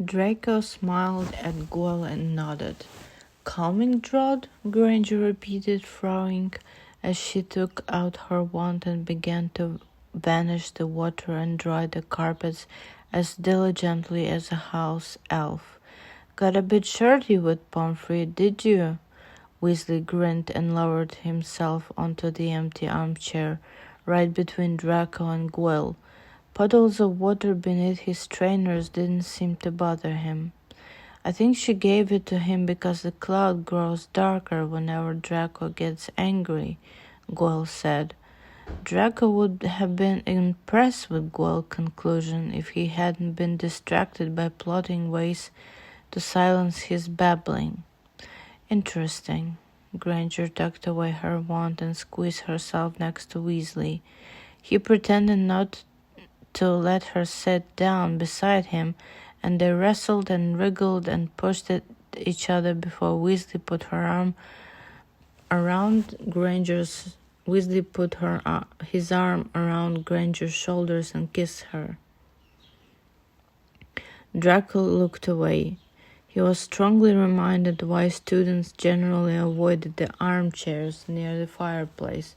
Draco smiled at Gwyn and nodded. Calming draught? Granger repeated, frowning as she took out her wand and began to vanish the water and dry the carpets as diligently as a house elf. Got a bit shirty with Pomfrey, did you? Weasley grinned and lowered himself onto the empty armchair right between Draco and Gwyn. Puddles of water beneath his trainers didn't seem to bother him. I think she gave it to him because the cloud grows darker whenever Draco gets angry, Gwyn said. Draco would have been impressed with Gwyn's conclusion if he hadn't been distracted by plotting ways to silence his babbling. Interesting. Granger tucked away her wand and squeezed herself next to Weasley. He pretended not to let her sit down beside him, and they wrestled and wriggled and pushed at each other before Weasley put her arm around Granger's. Weasley put his arm around Granger's shoulders and kissed her. Draco looked away. He was strongly reminded why students generally avoided the armchairs near the fireplace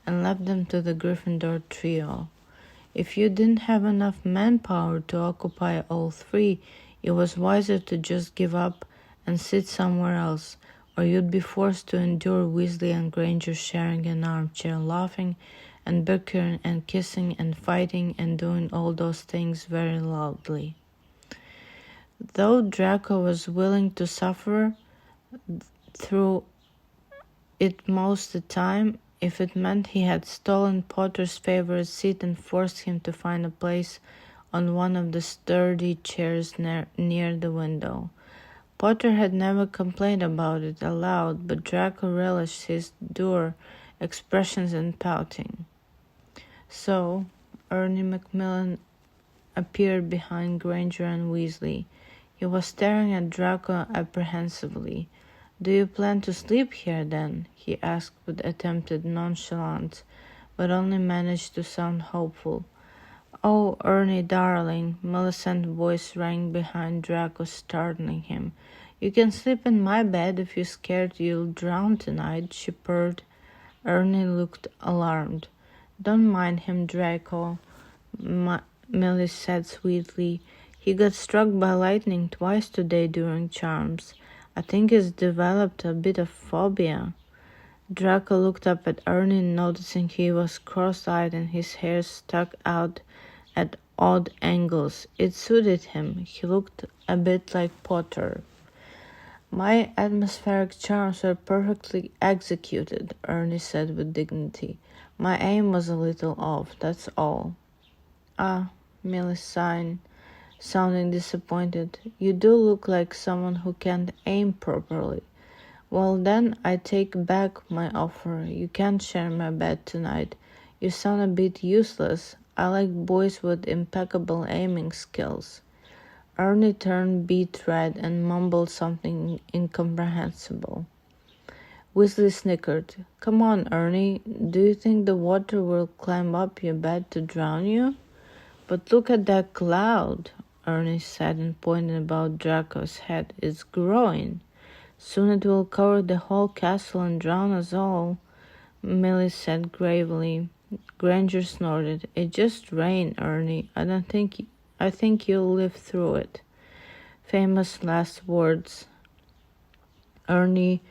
and left them to the Gryffindor trio. If you didn't have enough manpower to occupy all three, it was wiser to just give up and sit somewhere else, or you'd be forced to endure Weasley and Granger sharing an armchair, laughing and bickering and kissing and fighting and doing all those things very loudly. Though Draco was willing to suffer through it most of the time, if it meant he had stolen Potter's favorite seat and forced him to find a place on one of the sturdy chairs near the window. Potter had never complained about it aloud, but Draco relished his dour expressions and pouting. So, Ernie Macmillan appeared behind Granger and Weasley. He was staring at Draco apprehensively. "Do you plan to sleep here, then?" he asked with attempted nonchalance, but only managed to sound hopeful. "Oh, Ernie, darling," Millicent's voice rang behind Draco, startling him. "You can sleep in my bed if you're scared you'll drown tonight," she purred. Ernie looked alarmed. "Don't mind him, Draco," Millie said sweetly. "He got struck by lightning twice today during charms. I think he's developed a bit of phobia." Draco looked up at Ernie, noticing he was cross-eyed and his hair stuck out at odd angles. It suited him. He looked a bit like Potter. "My atmospheric charms were perfectly executed," Ernie said with dignity. "My aim was a little off, that's all." "Ah," Millie sighed, sounding disappointed. "You do look like someone who can't aim properly. Well then, I take back my offer. You can't share my bed tonight. You sound a bit useless. I like boys with impeccable aiming skills." Ernie turned beet red and mumbled something incomprehensible. Weasley snickered. "Come on, Ernie. Do you think the water will climb up your bed to drown you?" "But look at that cloud," Ernie said and pointed about Draco's head. "It's growing. Soon it will cover the whole castle and drown us all," Millie said gravely. Granger snorted. "It just rained, Ernie. I think you'll live through it." Famous last words. Ernie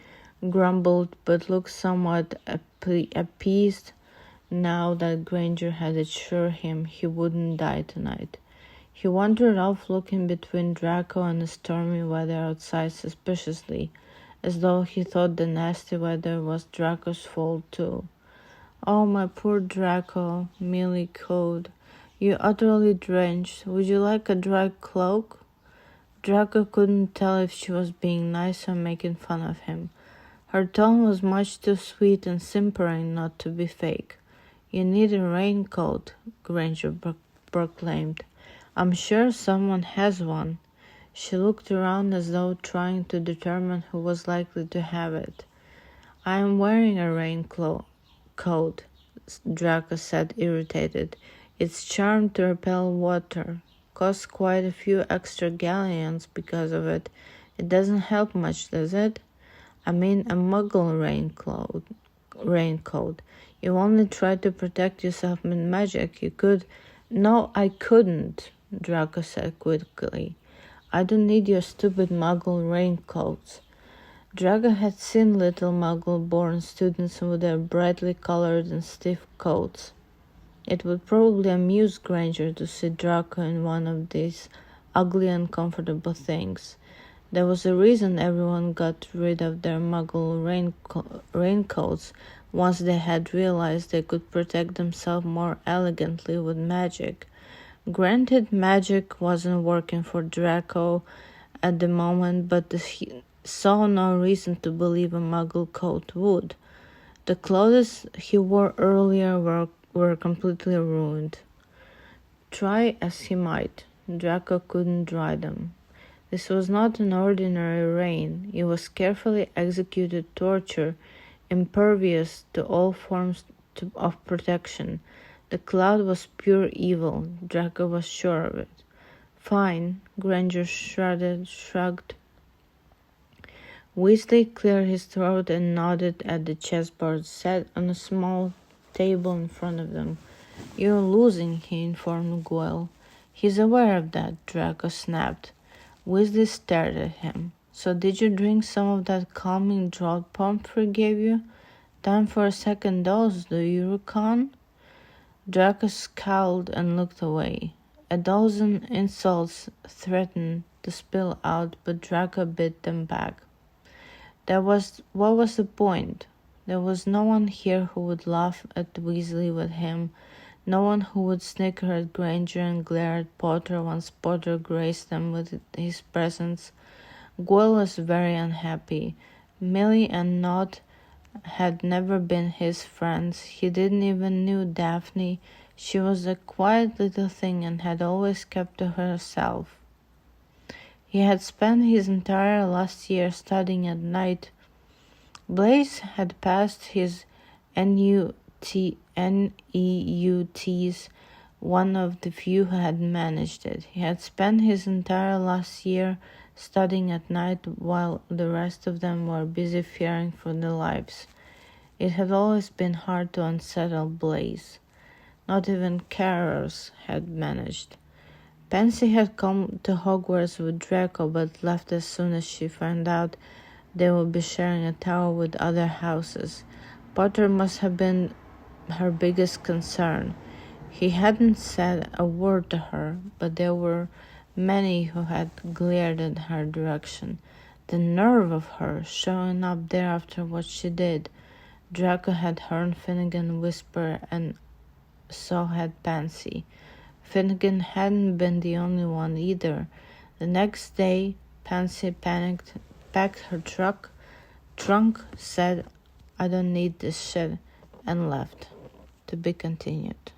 grumbled but looked somewhat appeased now that Granger had assured him he wouldn't die tonight. He wandered off, looking between Draco and the stormy weather outside suspiciously, as though he thought the nasty weather was Draco's fault too. "Oh, my poor Draco," Millie cooed. "You're utterly drenched. Would you like a dry cloak?" Draco couldn't tell if she was being nice or making fun of him. Her tone was much too sweet and simpering not to be fake. "You need a raincoat," Granger proclaimed. "I'm sure someone has one." She looked around as though trying to determine who was likely to have it. "I am wearing a raincoat," Draco said, irritated. "It's charmed to repel water." costs quite a few extra galleons because of it. It doesn't help much, does it? I mean, a muggle raincoat. You only try to protect yourself with magic. You could... No, I couldn't, Draco said quickly. I don't need your stupid muggle raincoats. Draco had seen little muggle-born students with their brightly colored and stiff coats. It would probably amuse Granger to see Draco in one of these ugly, uncomfortable things. There was a reason everyone got rid of their muggle raincoats once they had realized they could protect themselves more elegantly with magic. Granted, magic wasn't working for Draco at the moment, but he saw no reason to believe a muggle coat would. The clothes he wore earlier were completely ruined. Try as he might, Draco couldn't dry them. This was not an ordinary rain. It was carefully executed torture, impervious to all forms of protection. The cloud was pure evil. Draco was sure of it. Fine, Granger shrugged. Weasley cleared his throat and nodded at the chessboard set on a small table in front of them. You're losing, he informed Goyle. He's aware of that, Draco snapped. Weasley stared at him. So did you drink some of that calming draught Pomfrey gave you? Time for a second dose, do you reckon? Draco scowled and looked away. A dozen insults threatened to spill out, but Draco bit them back. What was the point? There was no one here who would laugh at Weasley with him, no one who would snicker at Granger and glare at Potter once Potter graced them with his presence. Goyle was very unhappy. Millie and Nott had never been his friends. He didn't even knew Daphne. She was a quiet little thing and had always kept to herself. He had spent his entire last year studying at night. Blaise had passed his NEUTs, one of the few who had managed it. He had spent his entire last year studying at night while the rest of them were busy fearing for their lives. It had always been hard to unsettle Blaise. Not even carers had managed. Pansy had come to Hogwarts with Draco but left as soon as she found out they would be sharing a tower with other houses. Potter must have been her biggest concern. He hadn't said a word to her, but there were many who had glared in her direction. The nerve of her showing up there after what she did. Draco had heard Finnegan whisper, and so had Pansy. Finnegan hadn't been the only one either. The next day, Pansy panicked, packed her trunk, said, "I don't need this shit," and left. To be continued.